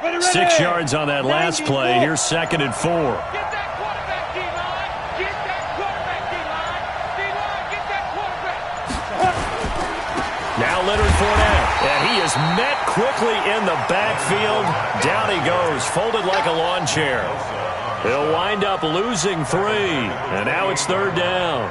6 yards on that last play. Here's 2nd and 4. Get that quarterback, D-line. Get that quarterback, D-line. D-line, get that quarterback. Now Leonard Fournette. And he is met quickly in the backfield. Down he goes, folded like a lawn chair. He'll wind up losing 3. And now it's 3rd down.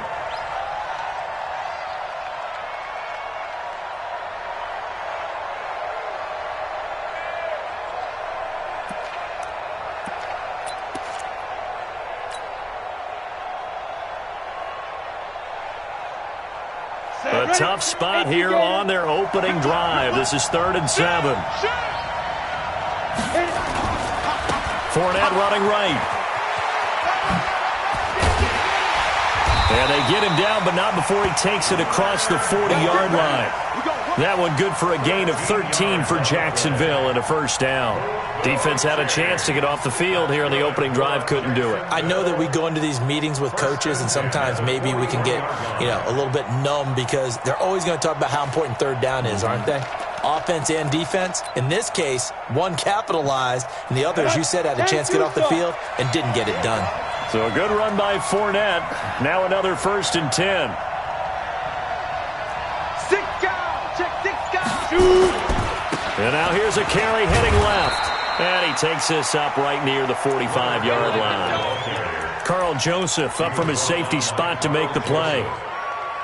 A tough spot here on their opening drive. This is 3rd and 7. Fournette running right. And they get him down, but not before he takes it across the 40-yard line. That one good for a gain of 13 for Jacksonville and a 1st down. Defense had a chance to get off the field here on the opening drive, couldn't do it. I know that we go into these meetings with coaches, and sometimes maybe we can get, a little bit numb because they're always going to talk about how important 3rd down is, aren't they? Offense and defense. In this case, one capitalized, and the other, as you said, had a chance to get off the field and didn't get it done. So a good run by Fournette. Now another 1st and 10. 6 down. Check 6 down. And now here's a carry heading left. And he takes this up right near the 45-yard line. Carl Joseph up from his safety spot to make the play.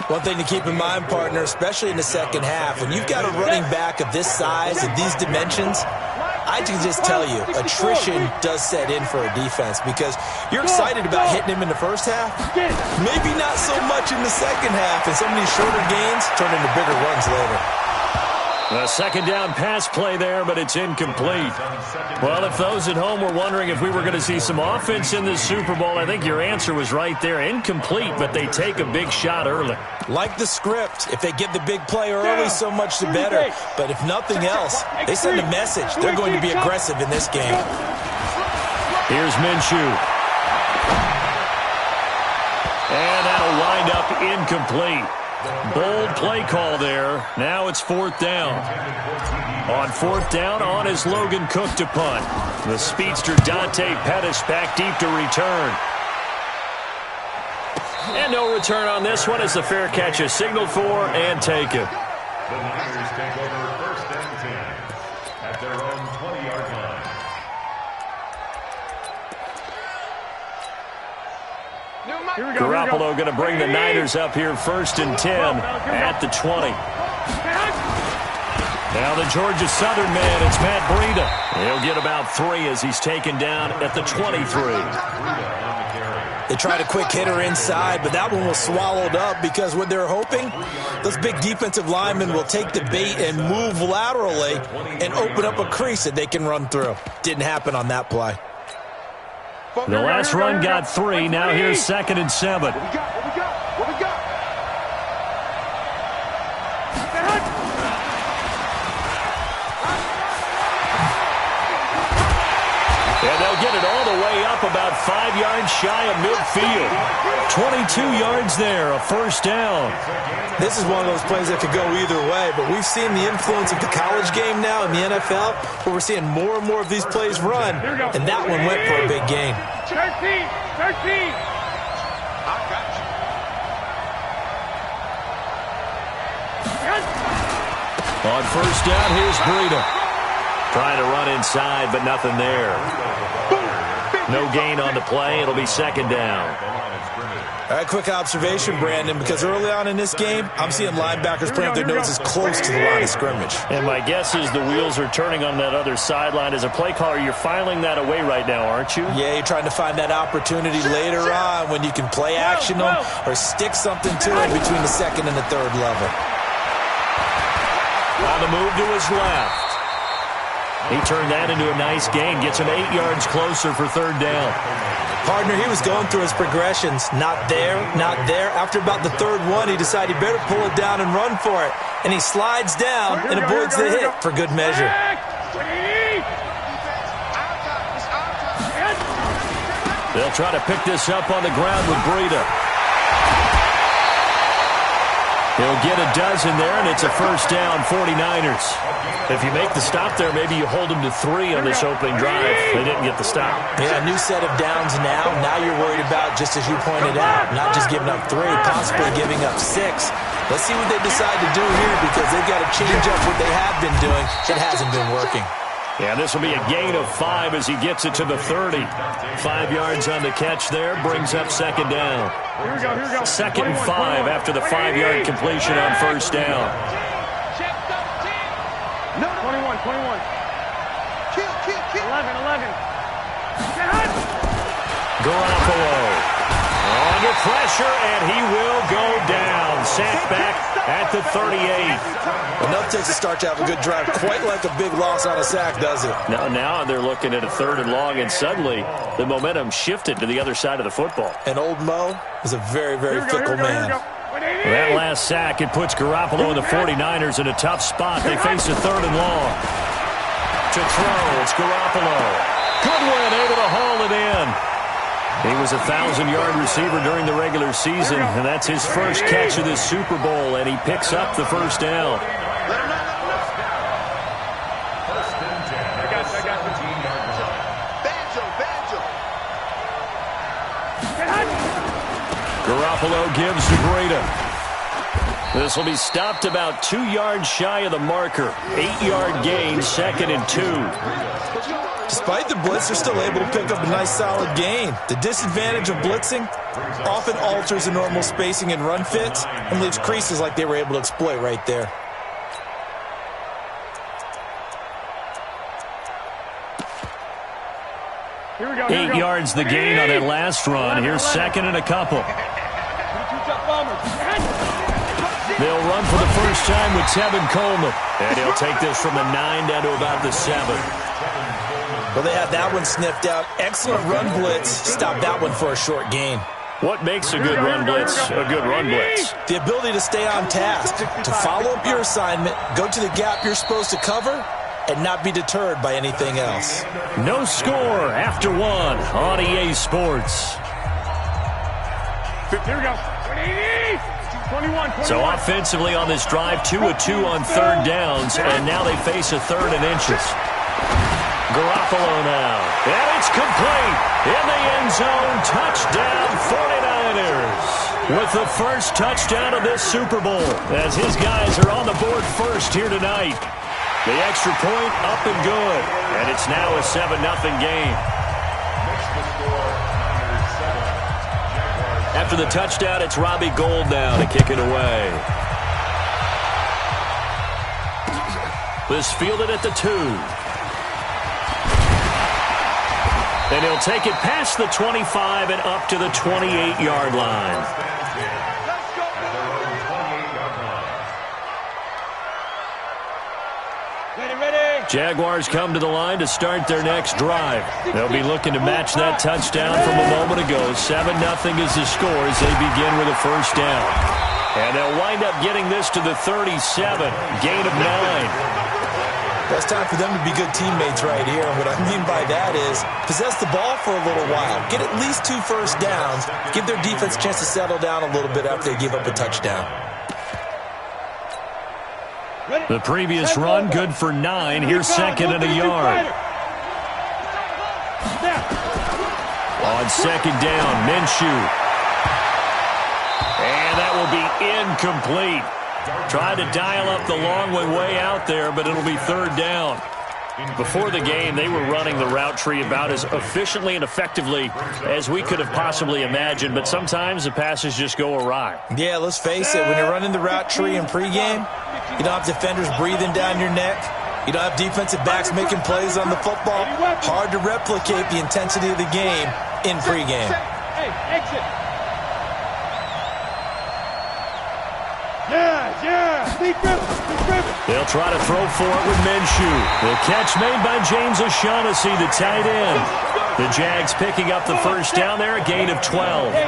One thing to keep in mind, partner, especially in the second half, when you've got a running back of this size and these dimensions, I can just tell you, attrition does set in for a defense because you're excited about hitting him in the first half. Maybe not so much in the second half, and some of these shorter gains turn into bigger runs later. A 2nd down pass play there, but it's incomplete. Well, if those at home were wondering if we were going to see some offense in this Super Bowl, I think your answer was right there. Incomplete, but they take a big shot early. Like the script, if they get the big play early, so much the better. But if nothing else, they send a message. They're going to be aggressive in this game. Here's Minshew. And that'll wind up incomplete. Bold play call there. Now it's 4th down. On 4th down, on is Logan Cook to punt. The speedster Dante Pettis back deep to return. And no return on this one as the fair catch is signaled for and taken. The Niners take over 1st and 10 at their own 20-yard line. Garoppolo going to bring the Niners up here 1st and 10 at the 20. Now the Georgia Southern man, it's Matt Breida. He'll get about 3 as he's taken down at the 23. They tried a quick hitter inside, but that one was swallowed up because what they're hoping, those big defensive linemen will take the bait and move laterally and open up a crease that they can run through. Didn't happen on that play. The last run got 3. Now here's 2nd and 7. What we got? And they'll get it all the way up about 5 yards shy of midfield. 22 yards there, a 1st down. This is one of those plays that could go either way, but we've seen the influence of the college game now in the NFL, where we're seeing more and more of these plays run, and that one went for a big gain. 13. On 1st down, here's Breida. Trying to run inside, but nothing there. No gain on the play. It'll be 2nd down. All right, quick observation, Brandon, because early on in this game, I'm seeing linebackers playing with their noses close to the line of scrimmage. And my guess is the wheels are turning on that other sideline. As a play caller, you're filing that away right now, aren't you? Yeah, you're trying to find that opportunity later on when you can play action them or stick something to it between the 2nd and the 3rd level. On the move to his left. He turned that into a nice gain. Gets him 8 yards closer for 3rd down. Partner, he was going through his progressions. Not there, not there. After about the 3rd one, he decided he better pull it down and run for it. And he slides down and avoids the hit for good measure. They'll try to pick this up on the ground with Breida. He'll get a dozen there, and it's a first down, 49ers. If you make the stop there, maybe you hold them to 3 on this opening drive. They didn't get the stop. Yeah, new set of downs now. Now you're worried about, just as you pointed out, not just giving up 3, possibly giving up 6. Let's see what they decide to do here because they've got to change up what they have been doing. It hasn't been working. Yeah, this will be a gain of 5 as he gets it to the 30. 5 yards on the catch there, brings up second down. Here we go. Second and 5 after the 5-yard completion on first down. Check 13. No, 21. Kill. 11. Garoppolo under pressure, and he will go down. Sacked back at the 38. Enough takes a start to have a good drive. Quite like a big loss on a sack, does it? Now they're looking at a 3rd and long, and suddenly the momentum shifted to the other side of the football. And old Mo is a very, very fickle man. That last sack, it puts Garoppolo and the 49ers in a tough spot. They face a 3rd and long. To throw, it's Garoppolo. Goodwin able to haul it in. He was a 1,000-yard receiver during the regular season, and that's his first catch of this Super Bowl, and he picks up the first down. Garoppolo gives to Breida. This will be stopped about 2 yards shy of the marker. 8-yard gain, 2nd and 2. Despite the blitz, they're still able to pick up a nice solid gain. The disadvantage of blitzing often alters the normal spacing and run fits and leaves creases like they were able to exploit right there. Here we go. 8 yards the gain on that last run. Here's 2nd and a couple. They'll run for the first time with Tevin Coleman. And he'll take this from the 9 down to about the 7. Well, they had that one sniffed out. Excellent run blitz. Stop that one for a short gain. What makes a good run blitz a good run blitz? The ability to stay on task, to follow up your assignment, go to the gap you're supposed to cover, and not be deterred by anything else. No score after 1 on EA Sports. Here we go. 21. So offensively on this drive, 2 of 2 on 3rd downs, and now they face a 3rd and inches. Garoppolo now, and it's complete. In the end zone, touchdown 49ers. With the first touchdown of this Super Bowl, as his guys are on the board first here tonight. The extra point up and good, and it's now a 7-0 game. After the touchdown, it's Robbie Gould now to kick it away. This fielded at the 2. And he'll take it past the 25 and up to the 28-yard line. Jaguars come to the line to start their next drive. They'll be looking to match that touchdown from a moment ago. 7-0 is the score as they begin with a first down. And they'll wind up getting this to the 37. Gain of 9. Best time for them to be good teammates right here. And what I mean by that is possess the ball for a little while. Get at least 2 first downs. Give their defense a chance to settle down a little bit after they give up a touchdown. The previous run, good for 9. Here's 2nd and a yard. On 2nd down, Minshew. And that will be incomplete. Tried to dial up the long way out there, but it'll be 3rd down. Before the game, they were running the route tree about as efficiently and effectively as we could have possibly imagined, but sometimes the passes just go awry. Yeah, let's face it, when you're running the route tree in pregame, you don't have defenders breathing down your neck. You don't have defensive backs making plays on the football. Hard to replicate the intensity of the game in pregame. Hey, exit. Yeah. They'll try to throw for it with Minshew. The catch made by James O'Shaughnessy, the tight end. The Jags picking up the first down there, a gain of 12. Hey,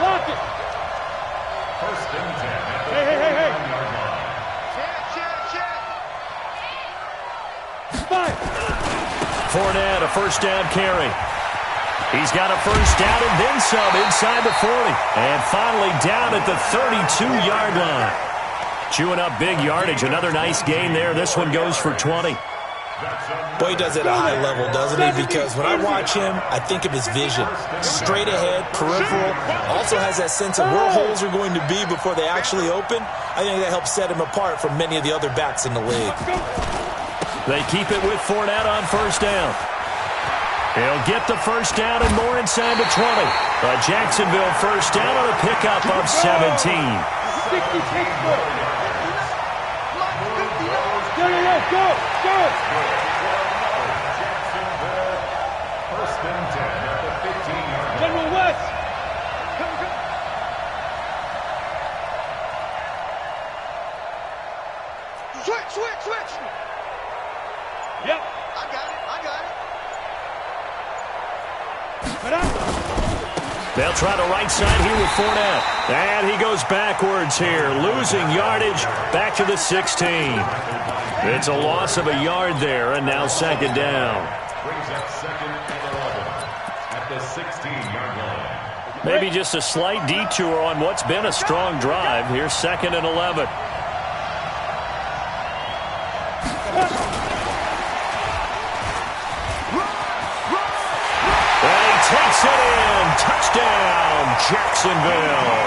lock it. Hey. Check. Fournette, a first down carry. He's got a first down and then some inside the 40. And finally down at the 32-yard line. Chewing up big yardage. Another nice gain there. This one goes for 20. Boy, he does it at a high level, doesn't he? Because when I watch him, I think of his vision. Straight ahead, peripheral. Also has that sense of where holes are going to be before they actually open. I think that helps set him apart from many of the other backs in the league. They keep it with Fournette on first down. He'll get the first down and more inside the 20. A Jacksonville first down on a pickup of 17. Go! First and 10 at the 15-yard line. General West! Switch! Yep. I got it. They'll try the right side here with Fournette. And he goes backwards here, losing yardage back to the 16. It's a loss of a yard there, and now second down. Brings up second and 11 at the 16-yard line. Maybe just a slight detour on what's been a strong drive. Here's second and 11. And he takes it in. Touchdown, Jacksonville.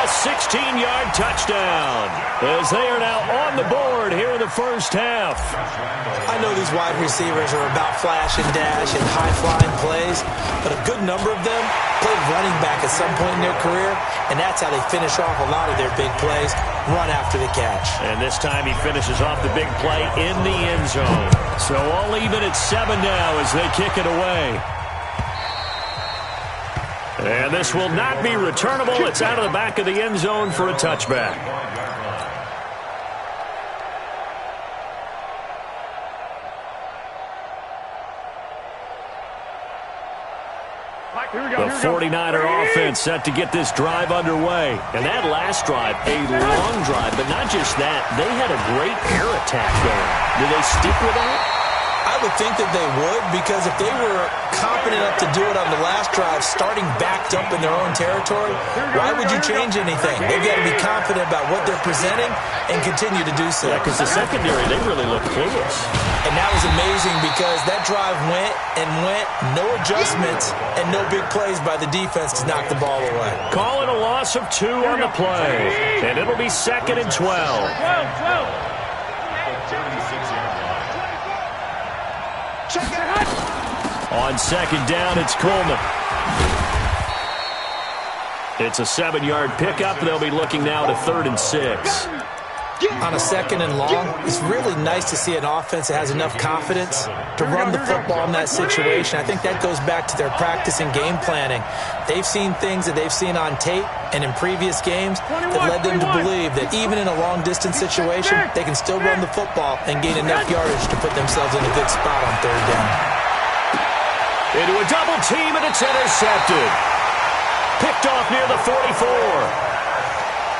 A 16-yard touchdown as they are now on the board here in the first half. I know these wide receivers are about flash and dash and high-flying plays, but a good number of them played running back at some point in their career, and that's how they finish off a lot of their big plays, run after the catch. And this time he finishes off the big play in the end zone. So all even at 7 now as they kick it away. And this will not be returnable. It's out of the back of the end zone for a touchback. The 49er offense set to get this drive underway. And that last drive, a long drive, but not just that. They had a great air attack going. Do they stick with that? I would think that they would, because if they were confident enough to do it on the last drive, starting backed up in their own territory, why would you change anything? They've got to be confident about what they're presenting and continue to do so. Yeah, because the secondary, they really look clueless. And that was amazing because that drive went, no adjustments, and no big plays by the defense to knock the ball away. Calling a loss of 2 on the play, and it'll be second and 12. 12. On second down, it's Coleman. It's a 7-yard pickup. They'll be looking now to 3rd and 6. On a second and long, it's really nice to see an offense that has enough confidence to run the football in that situation. I think that goes back to their practice and game planning. They've seen things that they've seen on tape and in previous games that led them to believe that even in a long-distance situation, they can still run the football and gain enough yardage to put themselves in a good spot on 3rd down. Into a double team, and it's intercepted. Picked off near the 44.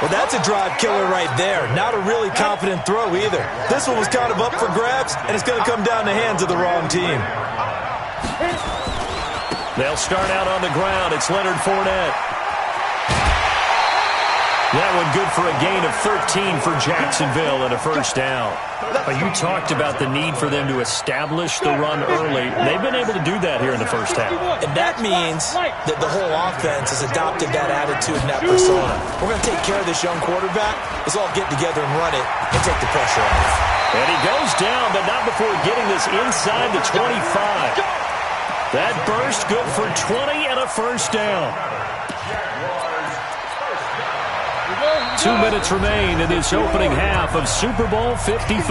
Well, that's a drive killer right there. Not a really confident throw either. This one was kind of up for grabs, and it's going to come down the hands of the wrong team. They'll start out on the ground. It's Leonard Fournette. That one good for a gain of 13 for Jacksonville and a first down. You talked about the need for them to establish the run early. They've been able to do that here in the first half. And that means that the whole offense has adopted that attitude and that persona. We're going to take care of this young quarterback. Let's all get together and run it and take the pressure off. And he goes down, but not before getting this inside the 25. That burst good for 20 and a first down. 2 minutes remain in this opening half of Super Bowl 55.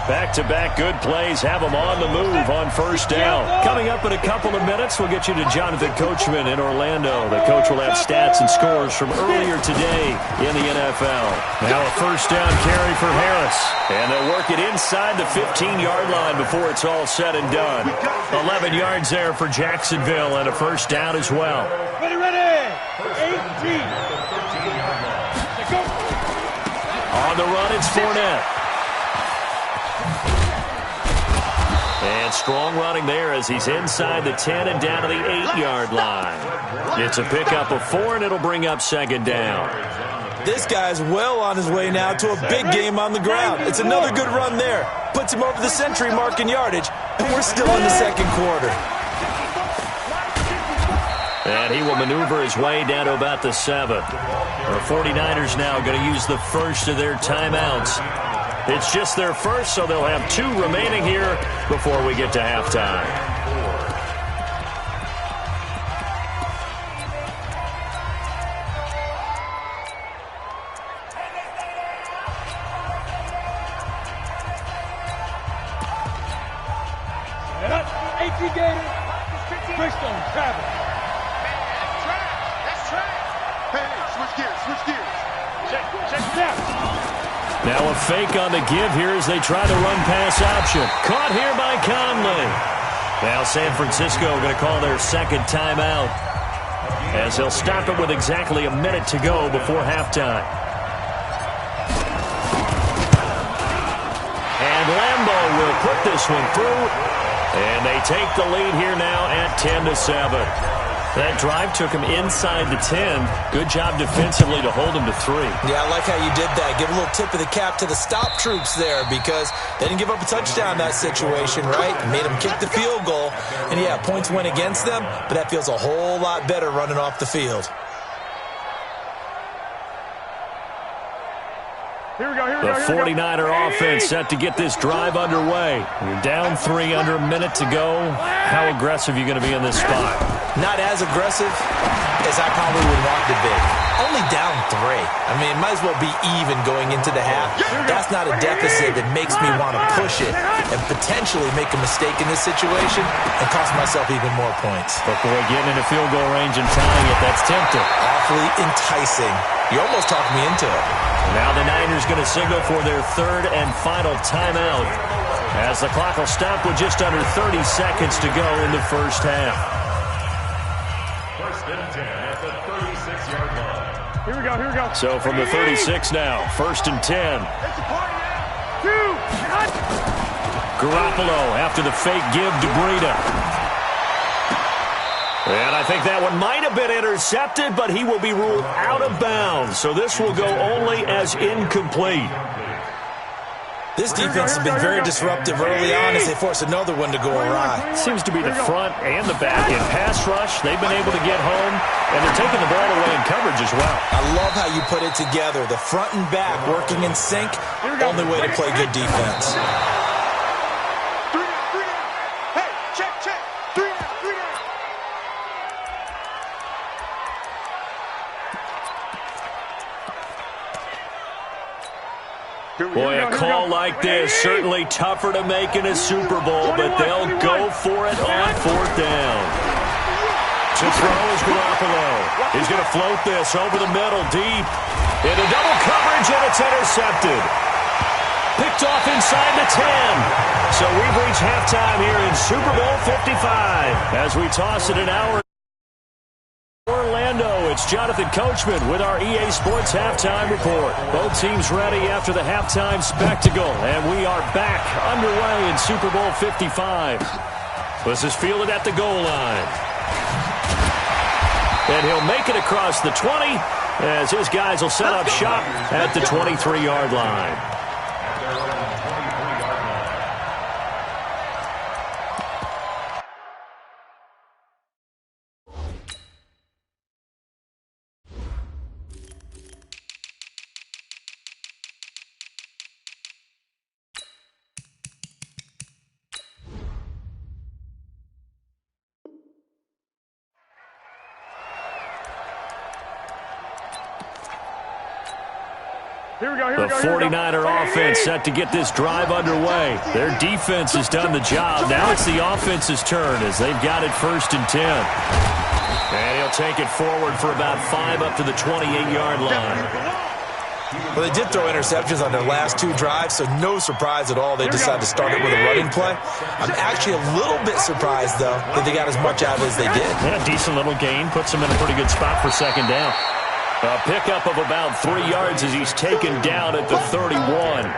Back-to-back good plays have them on the move on first down. Coming up in a couple of minutes, we'll get you to Jonathan Coachman in Orlando. The coach will have stats and scores from earlier today in the NFL. Now a first down carry for Harris. And they'll work it inside the 15-yard line before it's all said and done. 11 yards there for Jacksonville and a first down as well. Ready. 18. On the run, it's Fournette. And strong running there as he's inside the 10 and down to the 8-yard line. It's a pickup of 4, and it'll bring up second down. This guy's well on his way now to a big game on the ground. It's another good run there. Puts him over the century mark in yardage, and we're still in the second quarter. And he will maneuver his way down to about the 7. The 49ers now going to use the first of their timeouts. It's just their first, so they'll have 2 remaining here before we get to halftime. Now a fake on the give here as they try the run-pass option. Caught here by Conley. Now San Francisco going to call their second timeout as they'll stop it with exactly a minute to go before halftime. And Lambeau will put this one through, and they take the lead here now at 10-7. That drive took him inside the 10. Good job defensively to hold him to 3. Yeah, I like how you did that. Give a little tip of the cap to the stop troops there because they didn't give up a touchdown in that situation, right? Made them kick the field goal. And, yeah, points went against them, but that feels a whole lot better running off the field. The 49er offense set to get this drive underway. You're down 3 under a minute to go. How aggressive are you going to be in this spot? Not as aggressive as I probably would want to be. Only down 3. I mean, it might as well be even going into the half. That's not a deficit that makes me want to push it and potentially make a mistake in this situation and cost myself even more points. But boy, getting into field goal range and tying it, that's tempting. Awfully enticing. You almost talked me into it. Now the Niners going to signal for their third and final timeout as the clock will stop with just under 30 seconds to go in the first half. First and 10 at the 36-yard line. Here we go. So from the 36 now, first and 10. It's a party now. 2. Garoppolo after the fake give to Breida. And I think that one might have been intercepted, but he will be ruled out of bounds. So this will go only as incomplete. This defense has been very disruptive early on as they force another one to go awry. Seems to be the front and the back in pass rush. They've been able to get home, and they're taking the ball away in coverage as well. I love how you put it together. The front and back working in sync, only way to play good defense. Boy, a call like this, certainly tougher to make in a Super Bowl, but they'll go for it on 4th down. To throw is Garoppolo. He's going to float this over the middle, deep. Into double coverage, and it's intercepted. Picked off inside the 10. So we've reached halftime here in Super Bowl 55. As we toss it an hour. Orlando, it's Jonathan Coachman with our EA Sports Halftime Report. Both teams ready after the halftime spectacle, and we are back underway in Super Bowl 55. This is fielded at the goal line. And he'll make it across the 20 as his guys will set up shop at the 23-yard line. The 49er offense set to get this drive underway. Their defense has done the job. Now it's the offense's turn as they've got it 1st and 10. And he'll take it forward for about 5 up to the 28-yard line. Well, they did throw interceptions on their last 2 drives, so no surprise at all they decided to start it with a running play. I'm actually a little bit surprised, though, that they got as much out of it as they did. Yeah, decent little gain. Puts them in a pretty good spot for 2nd down. A pickup of about 3 yards as he's taken down at the 31.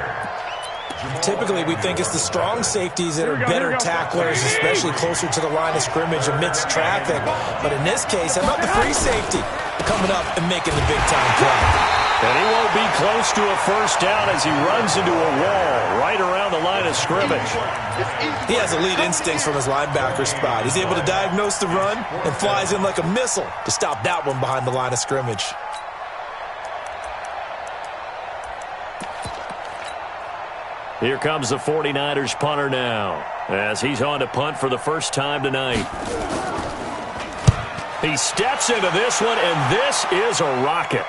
Typically, we think it's the strong safeties that are better tacklers, especially closer to the line of scrimmage amidst traffic. But in this case, how about the free safety coming up and making the big-time play? And he won't be close to a first down as he runs into a wall right around the line of scrimmage. He has elite instincts from his linebacker spot. He's able to diagnose the run and flies in like a missile to stop that one behind the line of scrimmage. Here comes the 49ers punter now as he's on to punt for the first time tonight. He steps into this one, and this is a rocket.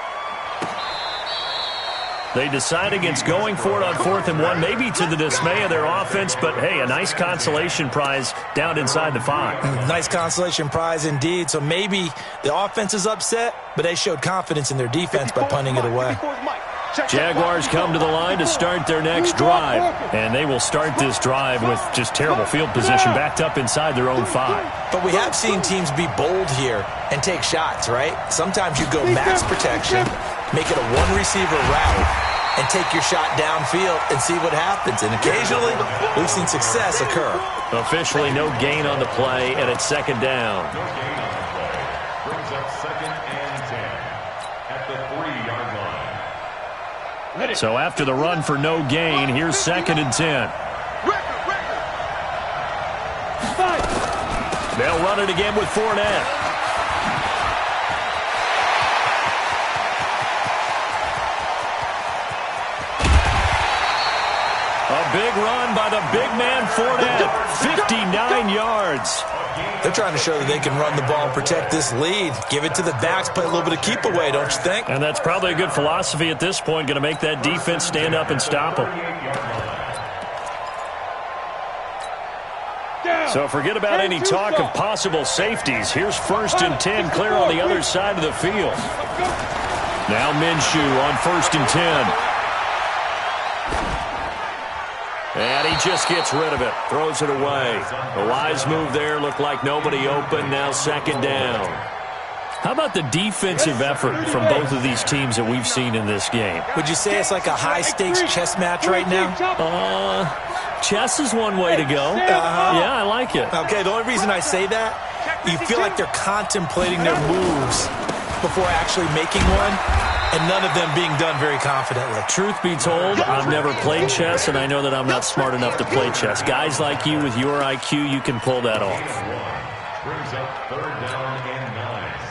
They decide against going for it on 4th and 1, maybe to the dismay of their offense, but hey, a nice consolation prize down inside the 5. Nice consolation prize indeed. So maybe the offense is upset, but they showed confidence in their defense by punting it away. Jaguars come to the line to start their next drive, and they will start this drive with just terrible field position backed up inside their own 5. But we have seen teams be bold here and take shots, right? Sometimes you go max protection, make it a one-receiver route, and take your shot downfield and see what happens. And occasionally, we've seen success occur. Officially no gain on the play, and it's second down. No gain on the play. Brings up 2nd and 10 at the 3-yard line. So after the run for no gain, here's 2nd and 10. They'll run it again with Fournette. A big run by the big man Fournette. 59 yards. They're trying to show that they can run the ball and protect this lead. Give it to the backs, play a little bit of keep away, don't you think? And that's probably a good philosophy at this point, going to make that defense stand up and stop them. So forget about any talk of possible safeties. Here's 1st and 10, clear on the other side of the field. Now Minshew on 1st and 10. And he just gets rid of it, throws it away. A wise move there, looked like nobody open, now 2nd down. How about the defensive effort from both of these teams that we've seen in this game? Would you say it's like a high-stakes chess match right now? Chess is one way to go. Yeah, I like it. Okay, the only reason I say that, you feel like they're contemplating their moves before actually making one, and none of them being done very confidently. Truth be told, I've never played chess, and I know that I'm not smart enough to play chess. Guys like you with your IQ, you can pull that off. Brings up 3rd down and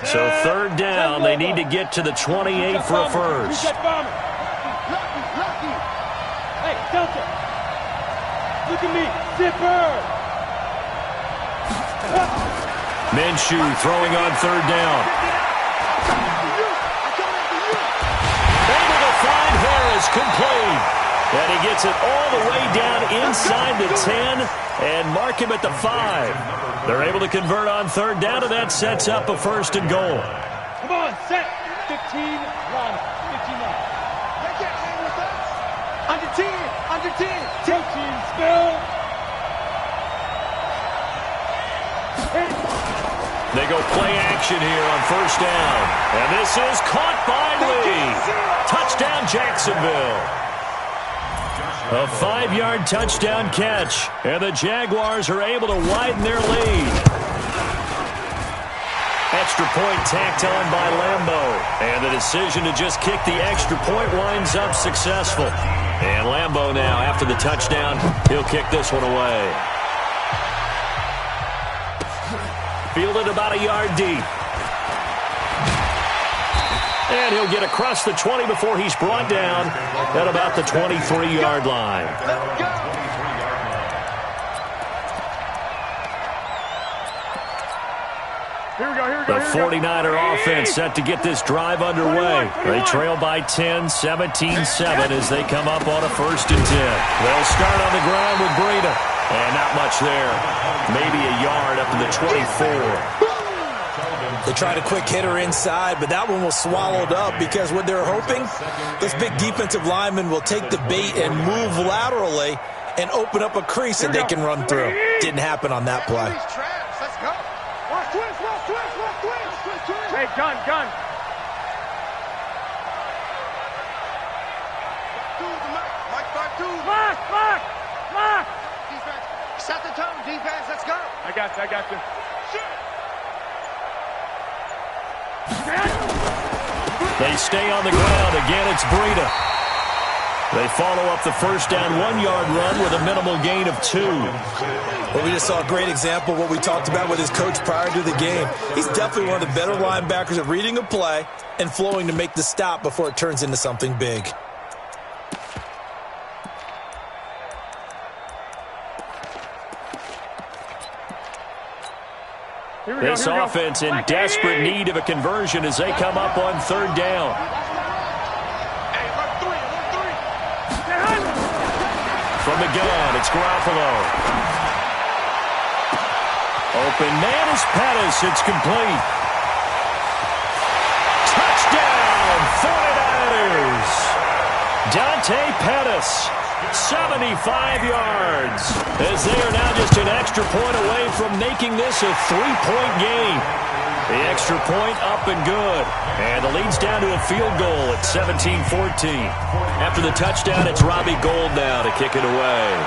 9. So 3rd down, they need to get to the 28 for a first. Hey, Delta. Look at me. Zipper. Minshew throwing on 3rd down. Able to find Harris, complete. And he gets it all the way down inside the 10 and mark him at the 5. They're able to convert on 3rd down, and that sets up a 1st and goal. Come on, set. 15 line. 15 line. They can't hang with us. Under 10. Under 10. 10 spill. They go play action here on 1st down. And this is caught by Lee. Touchdown, Jacksonville. A 5-yard touchdown catch. And the Jaguars are able to widen their lead. Extra point tacked on by Lambeau. And the decision to just kick the extra point winds up successful. And Lambeau now, after the touchdown, he'll kick this one away. Fielded about a yard deep. And he'll get across the 20 before he's brought down at about the 23-yard line. The 49er offense set to get this drive underway. They trail by 10, 17-7 as they come up on a 1st and 10. They'll start on the ground with Breida. And not much there. Maybe a yard up to the 24. They tried a quick hitter inside, but that one was swallowed up because what they're hoping, those big defensive linemen will take the bait and move laterally and open up a crease that they can run through. Didn't happen on that play. Let's go. Watch twist. Hey, gun. Lock. Defense. Set the tone, defense. Let's go. I got you. They stay on the ground. Again, it's Breida. They follow up the first down 1-yard run with a minimal gain of 2. Well, we just saw a great example of what we talked about with his coach prior to the game. He's definitely one of the better linebackers at reading a play and flowing to make the stop before it turns into something big. This offense in desperate need of a conversion as they come up on third down. From the gun, it's Garoppolo. Open man is Pettis. It's complete. Touchdown, 49ers. Dante Pettis, 75 yards. As they are now just an extra point away from making this a 3-point game. The extra point up and good. And the lead's down to a field goal at 17-14. After the touchdown, it's Robbie Gould now to kick it away.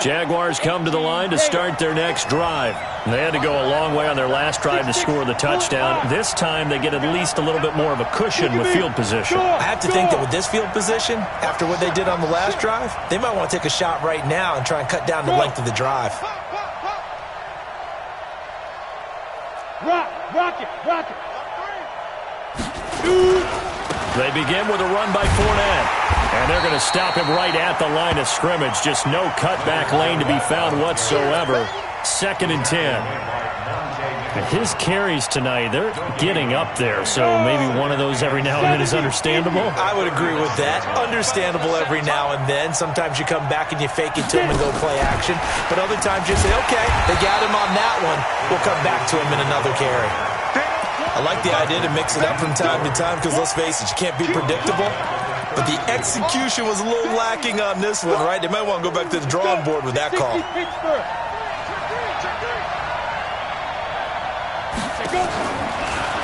Jaguars come to the line to start their next drive. They had to go a long way on their last drive to score the touchdown. This time they get at least a little bit more of a cushion with field position. I have to think that with this field position, after what they did on the last drive, they might want to take a shot right now and try and cut down the length of the drive. Rock it. They begin with a run by Fournette. And they're going to stop him right at the line of scrimmage. Just no cutback lane to be found whatsoever. 2nd and 10. His carries tonight, they're getting up there. So maybe one of those every now and then is understandable. I would agree with that. Understandable every now and then. Sometimes you come back and you fake it to him and go play action. But other times you say, okay, they got him on that one. We'll come back to him in another carry. I like the idea to mix it up from time to time because, let's face it, you can't be predictable. But the execution was a little lacking on this one, right? They might want to go back to the drawing board with that call.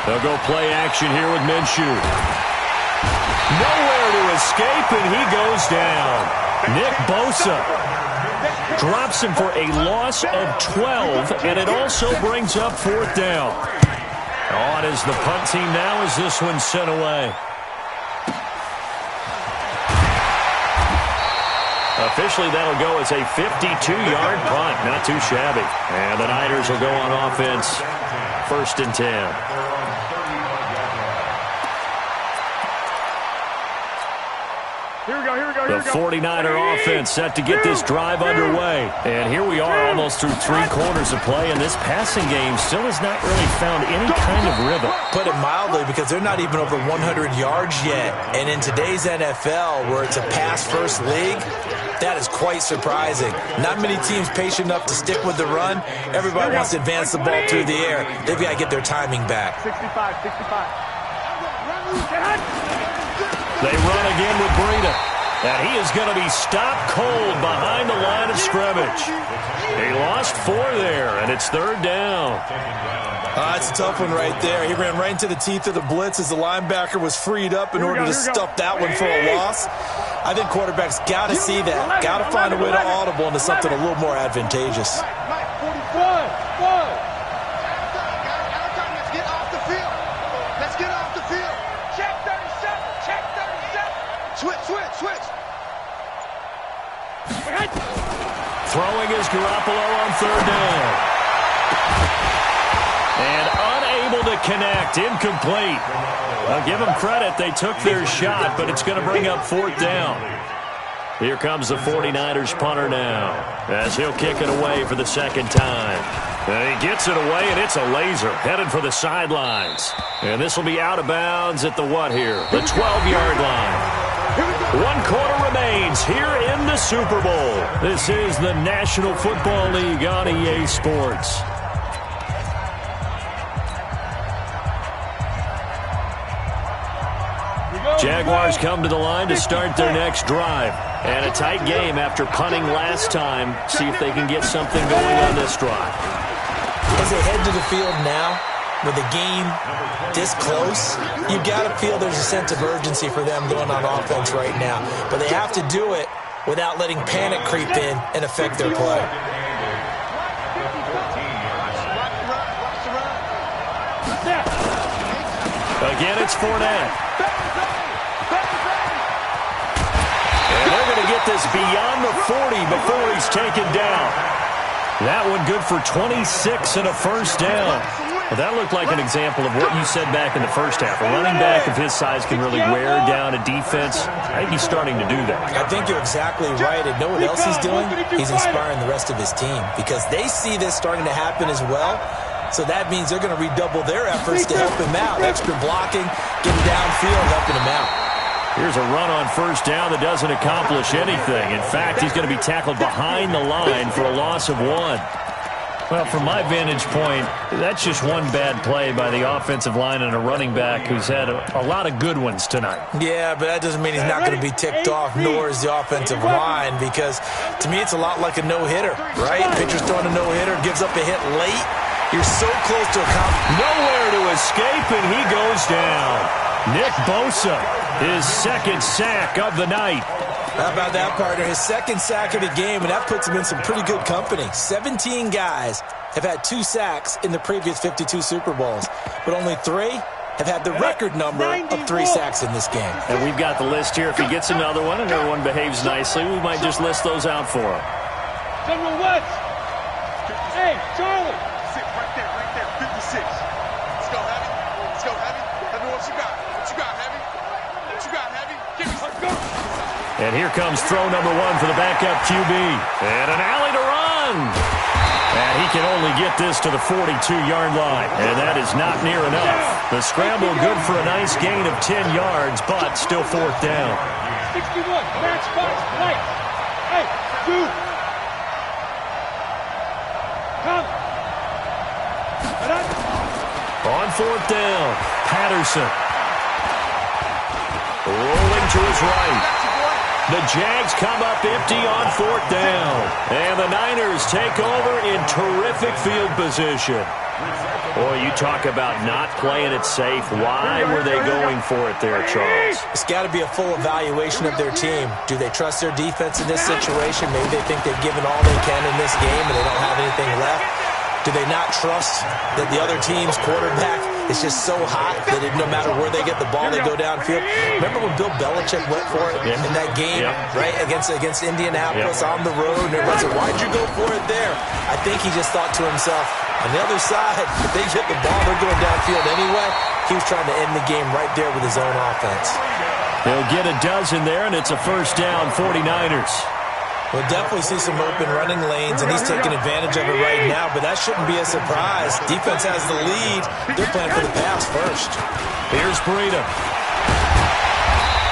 They'll go play action here with Minshew. Nowhere to escape, and he goes down. Nick Bosa drops him for a loss of 12, and it also brings up 4th down. On is the punt team now as this one's sent away. Officially, that'll go as a 52-yard punt. Not too shabby. And the Niners will go on offense. 1st and 10. The 49er offense set to get this drive underway. And here we are almost through 3 quarters of play, and this passing game still has not really found any kind of rhythm. Put it mildly, because they're not even over 100 yards yet. And in today's NFL, where it's a pass-first league, that is quite surprising. Not many teams patient enough to stick with the run. Everybody wants to advance the ball through the air. They've got to get their timing back. 65. They run again with Breida. And he is going to be stopped cold behind the line of scrimmage. He lost 4 there, and it's 3rd down. It's a tough one right there. He ran right into the teeth of the blitz as the linebacker was freed up in order to stuff that one for a loss. I think quarterbacks got to see that. Got to find a way to audible into something a little more advantageous. Throwing is Garoppolo on 3rd down. And unable to connect. Incomplete. I'll give them credit. They took their shot, but it's going to bring up 4th down. Here comes the 49ers punter now, as he'll kick it away for the 2nd time. And he gets it away, and it's a laser, headed for the sidelines. And this will be out of bounds at the what here? The 12-yard line. 1 quarter remains here in the Super Bowl. This is the National Football League on EA Sports. Jaguars come to the line to start their next drive. And a tight game after punting last time. See if they can get something going on this drive. As they head to the field now, with the game this close, you've got to feel there's a sense of urgency for them going on offense right now. But they have to do it without letting panic creep in and affect their play. Again, it's Fournette. And they're going to get this beyond the 40 before he's taken down. That one good for 26 and a first down. Well, that looked like an example of what you said back in the first half. A running back of his size can really wear down a defense. I think he's starting to do that. I think you're exactly right. And know what else he's doing? He's inspiring the rest of his team because they see this starting to happen as well. So that means they're going to redouble their efforts to help him out. Extra blocking, getting downfield, helping him out. Here's a run on first down that doesn't accomplish anything. In fact, he's going to be tackled behind the line for a loss of 1. Well, from my vantage point, that's just one bad play by the offensive line and a running back who's had a lot of good ones tonight. Yeah, but that doesn't mean he's not going to be ticked off, nor is the offensive line, because to me it's a lot like a no-hitter, right? Pitcher's throwing a no-hitter, gives up a hit late. You're so close to nowhere to escape, and he goes down. Nick Bosa, his second sack of the night. How about that, partner? His second sack of the game, and that puts him in some pretty good company. 17 guys have had 2 sacks in the previous 52 Super Bowls, but only 3 have had the record number of 3 sacks in this game. And we've got the list here. If he gets another one and everyone behaves nicely, we might just list those out for him. Number 1. Hey, Charlie. Sit right there, 56. Let's go, Heavy. Let's go, Heavy. Tell me what you got. What you got, Heavy? What you got, Heavy? Give me some. Go. And here comes throw number 1 for the backup QB. And an alley to run. And he can only get this to the 42-yard line. And that is not near enough. The scramble good for a nice gain of 10 yards, but still 4th down. 61, match box, light. Hey, dude. Come. On 4th down, Patterson. Rolling to his right. The Jags come up empty on 4th down. And the Niners take over in terrific field position. Boy, you talk about not playing it safe. Why were they going for it there, Charles? It's got to be a full evaluation of their team. Do they trust their defense in this situation? Maybe they think they've given all they can in this game and they don't have anything left. Do they not trust that the other team's quarterback is just so hot that no matter where they get the ball, they go downfield? Remember when Bill Belichick went for it in that game, right, against Indianapolis on the road? And everybody said, why'd you go for it there? I think he just thought to himself, on the other side, if they get the ball, they're going downfield anyway. He was trying to end the game right there with his own offense. They'll get a dozen there, and it's a first down, 49ers. We'll definitely see some open running lanes, and he's taking advantage of it right now, but that shouldn't be a surprise. Defense has the lead. They're playing for the pass first. Here's Breida.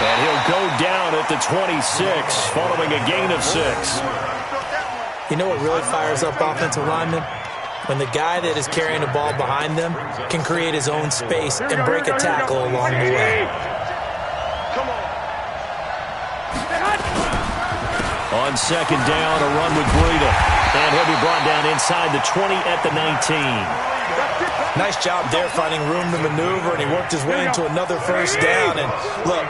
And he'll go down at the 26, following a gain of 6. You know what really fires up offensive linemen? When the guy that is carrying the ball behind them can create his own space and break a tackle along the way. On 2nd down, a run with Breida. And he'll be brought down inside the 20 at the 19. Nice job there finding room to maneuver, and he worked his way into another first down. And look,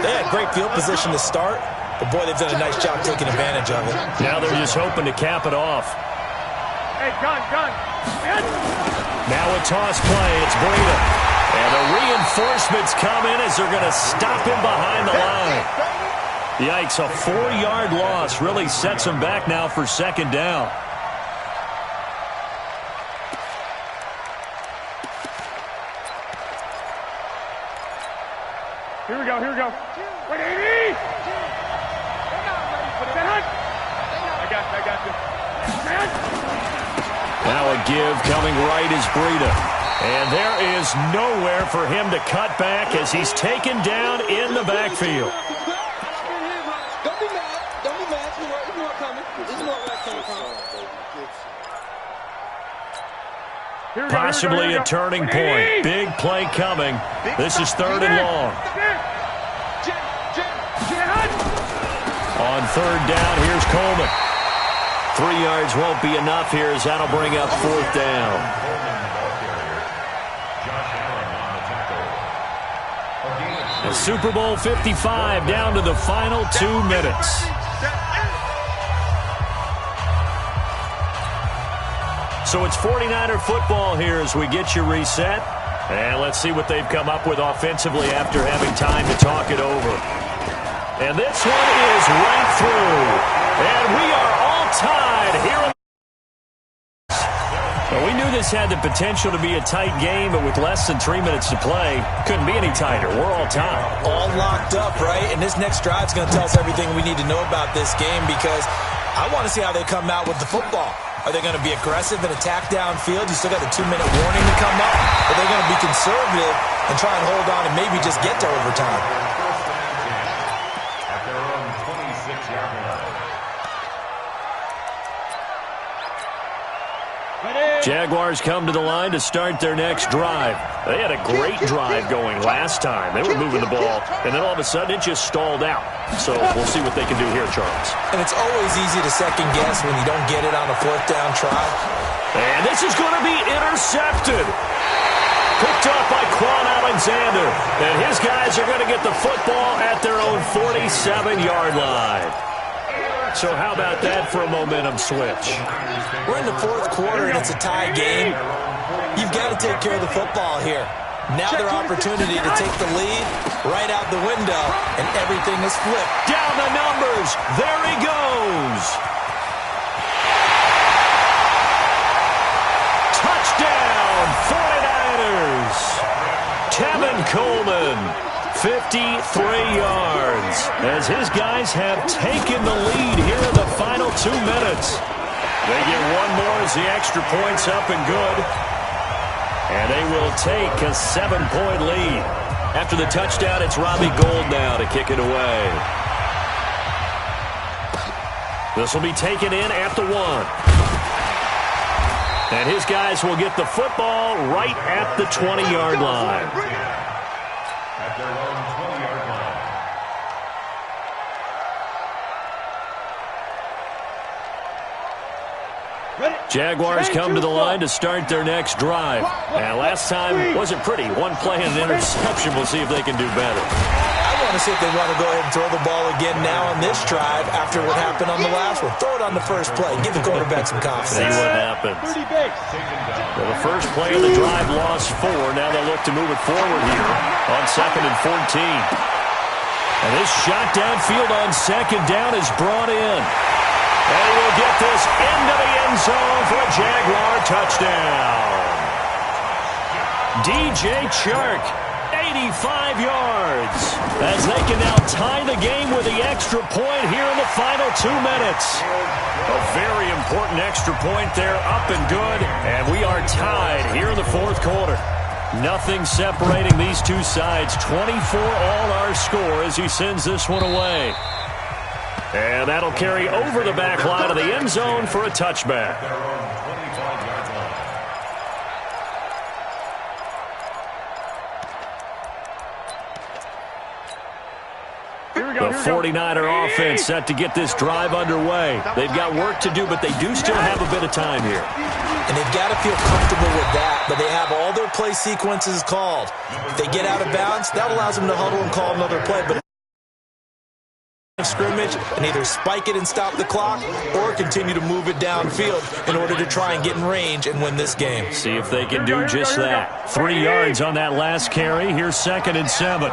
they had great field position to start, but boy, they've done a nice job taking advantage of it. Now they're just hoping to cap it off. Hey, gun. Now a toss play. It's Breida. And the reinforcements come in as they're going to stop him behind the line. Yikes, a 4-yard loss really sets him back now for 2nd down. Here we go. Wait, 80! I got you. Now a give coming right is Breida. And there is nowhere for him to cut back as he's taken down in the backfield. Possibly a turning point. Big play coming. This is 3rd and long. On third down, here's Coleman. 3 yards won't be enough here as that'll bring up fourth down. The Super Bowl 55 down to the final 2 minutes. So it's 49er football here as we get you reset. And let's see what they've come up with offensively after having time to talk it over. And this one is right through. And we are all tied here. Well, we knew this had the potential to be a tight game, but with less than 3 minutes to play, couldn't be any tighter. We're all tied. All locked up, right? And this next drive is going to tell us everything we need to know about this game because I want to see how they come out with the football. Are they going to be aggressive and attack downfield? You still got a 2-minute warning to come up. Are they going to be conservative and try and hold on and maybe just get to overtime? At their own 26-yard line. Jaguars come to the line to start their next drive. They had a great drive going last time. They were moving the ball, and then all of a sudden it just stalled out. So we'll see what they can do here, Charles. And it's always easy to second guess when you don't get it on a fourth down try. And this is going to be intercepted. Picked up by Quan Alexander. And his guys are going to get the football at their own 47-yard line. So how about that for a momentum switch? We're in the fourth quarter, and it's a tie game. You've got to take care of the football here. Now their opportunity to take the lead right out the window, and everything is flipped. Down the numbers. There he goes. Touchdown, 49ers. Tevin Coleman, 53 yards, as his guys have taken the lead here in the final 2 minutes. They get one more as the extra point's up and good. And they will take a 7-point lead. After the touchdown, it's Robbie Gould now to kick it away. This will be taken in at the 1. And his guys will get the football right at the 20-yard line. At their own 20-yard line. Jaguars come to the line to start their next drive. And last time wasn't pretty. One play and an interception. We'll see if they can do better. I want to see if they want to go ahead and throw the ball again now on this drive after what happened on the last one. Throw it on the first play. Give the quarterback some confidence. See what happens. Well, the first play of the drive lost 4. Now they'll look to move it forward here on 2nd and 14. And this shot downfield on 2nd down is brought in. And he will get this into the end zone for a Jaguar touchdown. DJ Chark, 85 yards, as they can now tie the game with the extra point here in the final 2 minutes. A very important extra point there, up and good, and we are tied here in the fourth quarter. Nothing separating these two sides. 24 all our score as he sends this one away. And that'll carry over the back line of the end zone for a touchback. The 49er offense set to get this drive underway. They've got work to do, but they do still have a bit of time here. And they've got to feel comfortable with that, but they have all their play sequences called. If they get out of bounds, that allows them to huddle and call another play. But scrimmage and either spike it and stop the clock or continue to move it downfield in order to try and get in range and win this game. See if they can do just that. 3 yards on that last carry. Here's 2nd and 7.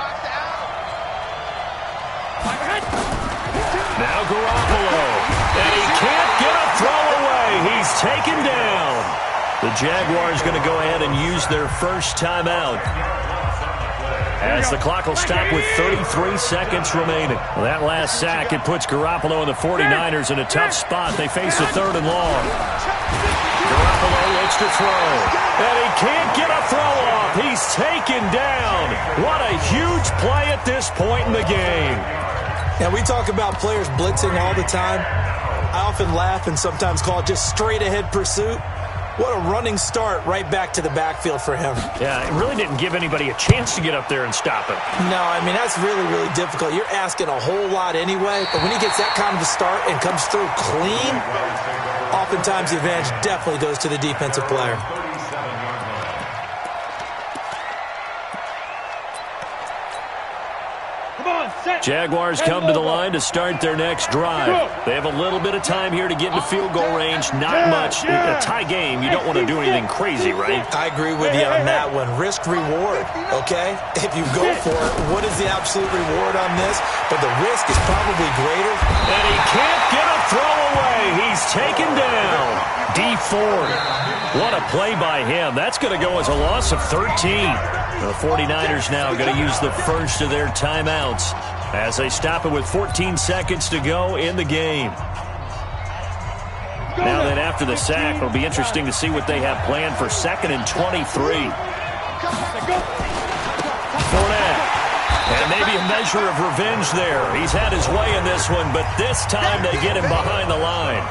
Now Garoppolo. And he can't get a throw away. He's taken down. The Jaguars going to go ahead and use their first timeout, as the clock will stop with 33 seconds remaining. Well, that last sack, it puts Garoppolo and the 49ers in a tough spot. They face a 3rd and long. Garoppolo looks to throw. And he can't get a throw off. He's taken down. What a huge play at this point in the game. Now, we talk about players blitzing all the time. I often laugh and sometimes call it just straight-ahead pursuit. What a running start right back to the backfield for him. Yeah, it really didn't give anybody a chance to get up there and stop him. No, I mean, that's really, really difficult. You're asking a whole lot anyway, but when he gets that kind of a start and comes through clean, oftentimes the advantage definitely goes to the defensive player. Jaguars come to the line to start their next drive. They have a little bit of time here to get into field goal range. Not much. A tie game, you don't want to do anything crazy, right? I agree with you on that one. Risk reward, okay? If you go for it, what is the absolute reward on this? But the risk is probably greater. And he can't get a throw away. He's taken down. D Ford. What a play by him. That's going to go as a loss of 13. The 49ers now going to use the first of their timeouts as they stop it with 14 seconds to go in the game. Now that after the sack, it'll be interesting to see what they have planned for 2nd and 23. Fournette. And maybe a measure of revenge there. He's had his way in this one, but this time they get him behind the line.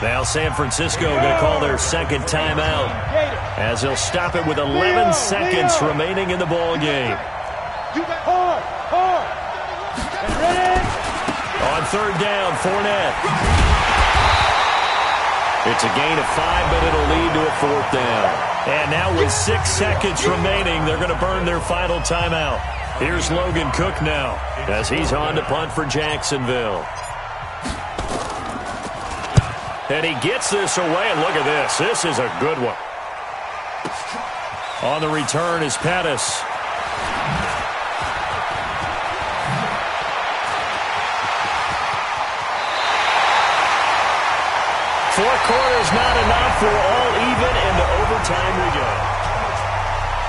Now San Francisco going to call their second timeout as they'll stop it with 11 seconds remaining in the ball game. On third down, Fournette. It's a gain of 5, but it'll lead to a 4th down. And now with 6 seconds remaining, they're going to burn their final timeout. Here's Logan Cook now as he's on to punt for Jacksonville. And he gets this away, and look at this. This is a good one. On the return is Pettis. 4 quarters not enough. We're all even, and to overtime we go.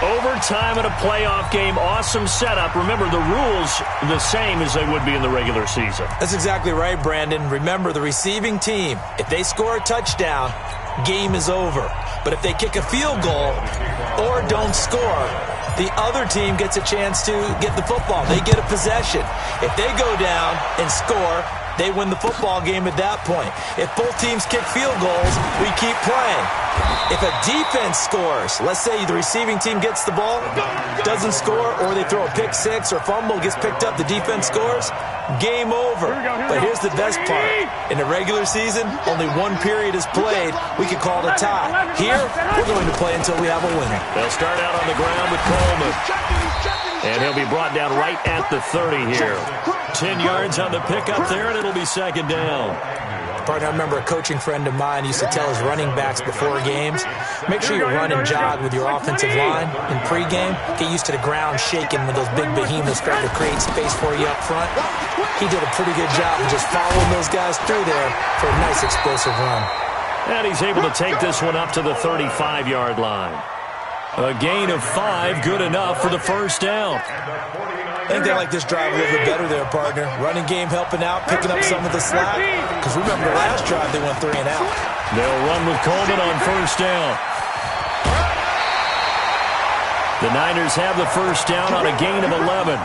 Overtime in a playoff game, awesome setup. Remember, the rules the same as they would be in the regular season. That's exactly right, Brandon. Remember, the receiving team, if they score a touchdown, game is over. But if they kick a field goal or don't score, the other team gets a chance to get the football. They get a possession. If they go down and score, they win the football game at that point. If both teams kick field goals, we keep playing. If a defense scores, let's say the receiving team gets the ball, doesn't score, or they throw a pick six or fumble, gets picked up, the defense scores, game over. But here's the best part. In the regular season, only 1 period is played. We could call it a tie. Here, we're going to play until we have a winner. They'll start out on the ground with Coleman. And he'll be brought down right at the 30 here. 10 yards on the pickup there, and it'll be 2nd down. Partner, I remember a coaching friend of mine used to tell his running backs before games, make sure you run and jog with your offensive line in pregame. Get used to the ground shaking when those big behemoths try to create space for you up front. He did a pretty good job of just following those guys through there for a nice explosive run. And he's able to take this one up to the 35-yard line. A gain of 5, good enough for the 1st down. I think they like this drive a little bit better there, partner. Running game helping out, picking up some of the slack. Because remember, the last drive they went 3 and out. They'll run with Coleman on 1st down. The Niners have the 1st down on a gain of 11.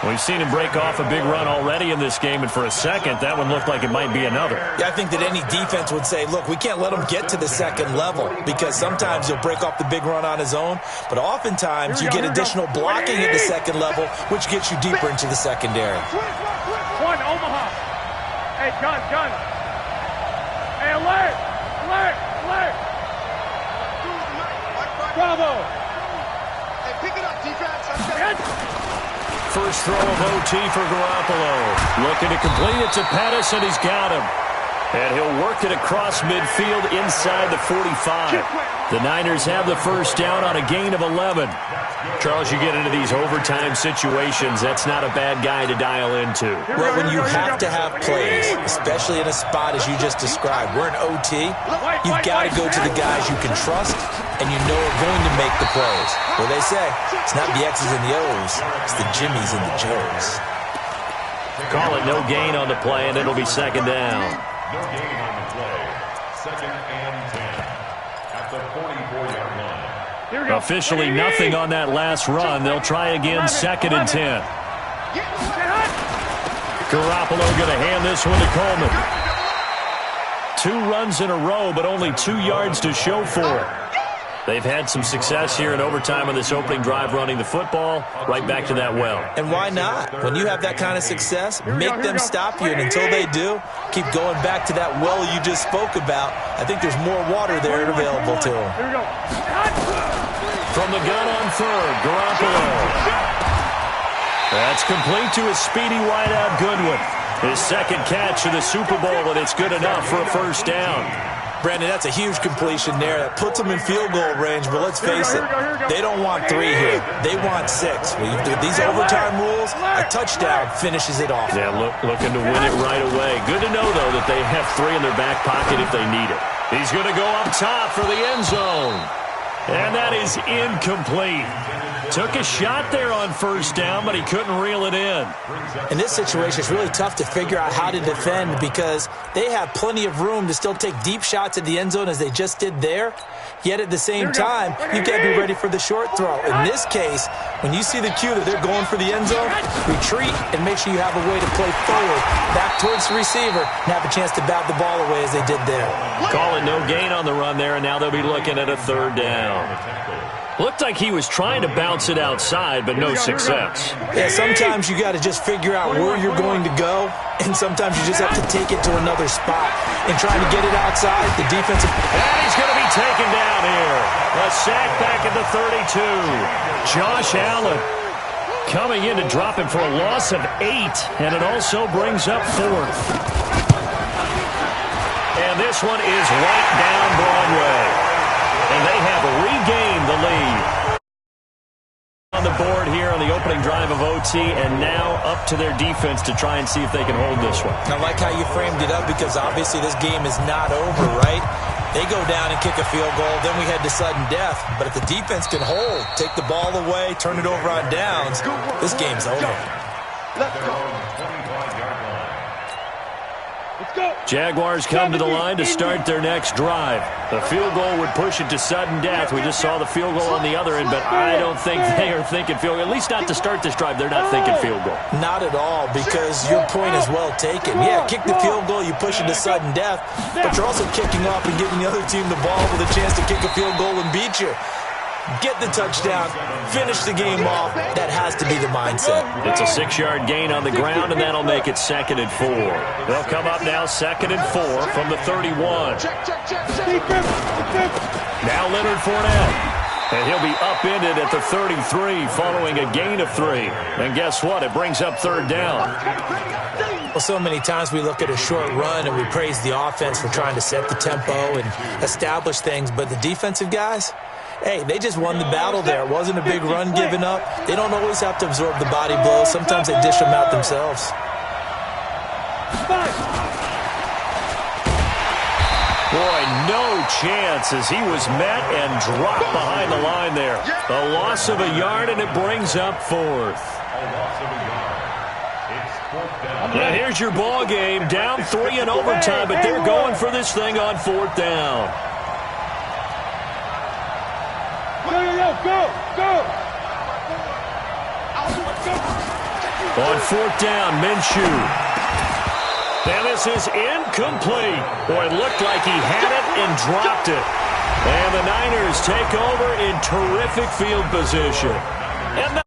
We've seen him break off a big run already in this game, and for a second, that one looked like it might be another. Yeah, I think that any defense would say, look, we can't let him get to the 2nd level, because sometimes he'll break off the big run on his own, but oftentimes you get additional blocking at the 2nd level, which gets you deeper into the secondary. One, Omaha. Hey, gun. Hey, alert. Bravo. Hey, pick it up, defense. First throw of OT for Garoppolo. Looking to complete it to Pettis, and he's got him. And he'll work it across midfield inside the 45. The Niners have the 1st down on a gain of 11. Charles, you get into these overtime situations, that's not a bad guy to dial into. Well, when you have to have plays, especially in a spot as you just described, we're in OT, you've got to go to the guys you can trust and you know are going to make the plays. Well, they say, it's not the X's and the O's, it's the Jimmies and the Joes. Call it no gain on the play, and it'll be 2nd down. No gain on the play. 2nd and 10 at the 44-yard line. Officially nothing on that last run. They'll try again, 2nd and 10. Garoppolo going to hand this one to Coleman. 2 runs in a row, but only 2 yards to show for it. They've had some success here in overtime on this opening drive running the football right back to that well. And why not? When you have that kind of success, make them stop you. And until they do, keep going back to that well you just spoke about. I think there's more water there available to them. From the gun on third, Garoppolo. That's complete to his speedy wideout Goodwin. His second catch of the Super Bowl, and it's good enough for a first down. Brandon, that's a huge completion there. That puts them in field goal range, but let's face it, they don't want 3 here. They want 6. With these overtime rules, a touchdown finishes it off. Yeah, looking to win it right away. Good to know, though, that they have 3 in their back pocket if they need it. He's going to go up top for the end zone. And that is incomplete. Took a shot there on first down, but he couldn't reel it in. In this situation, it's really tough to figure out how to defend because they have plenty of room to still take deep shots at the end zone as they just did there. Yet at the same time, you've got to be ready for the short throw. In this case, when you see the cue that they're going for the end zone, retreat and make sure you have a way to play forward, back towards the receiver, and have a chance to bat the ball away as they did there. Call it no gain on the run there, and now they'll be looking at a third down. Looked like he was trying to bounce it outside, but no success. Yeah, sometimes you got to just figure out where you're going to go, and sometimes you just have to take it to another spot. And trying to get it outside, the defensive... And he's going to be taken down here. A sack back at the 32. Josh Allen coming in to drop him for a loss of 8, and it also brings up 4th. And this one is right down Broadway. And they have regained the lead. On the board here on the opening drive of OT, and now up to their defense to try and see if they can hold this one. I like how you framed it up because obviously this game is not over, right? They go down and kick a field goal, then we head to sudden death. But if the defense can hold, take the ball away, turn it over on downs, this game's over. Let's go. Jaguars come to the line to start their next drive. The field goal would push it to sudden death. We just saw the field goal on the other end, but I don't think they are thinking field goal. At least not to start this drive. They're not thinking field goal. Not at all, because your point is well taken. Yeah, kick the field goal, you push it to sudden death, but you're also kicking off and giving the other team the ball with a chance to kick a field goal and beat you. Get the touchdown, finish the game off. That has to be the mindset. It's a 6-yard gain on the ground, and that'll make it 2nd and 4. They'll come up now 2nd and 4 from the 31. Now Leonard Fournette. And he'll be upended at the 33 following a gain of 3. And guess what? It brings up 3rd down. Well, so many times we look at a short run and we praise the offense for trying to set the tempo and establish things, but the defensive guys... Hey, they just won the battle there. It wasn't a big run given up. They don't always have to absorb the body blows. Sometimes they dish them out themselves. Boy, no chance as he was met and dropped behind the line there. A loss of a yard, and it brings up 4th. Now here's your ball game. Down 3 in overtime, but they're going for this thing on 4th down. Go! On 4th down, Minshew. And this is incomplete. Boy, it looked like he had it and dropped it. And the Niners take over in terrific field position. And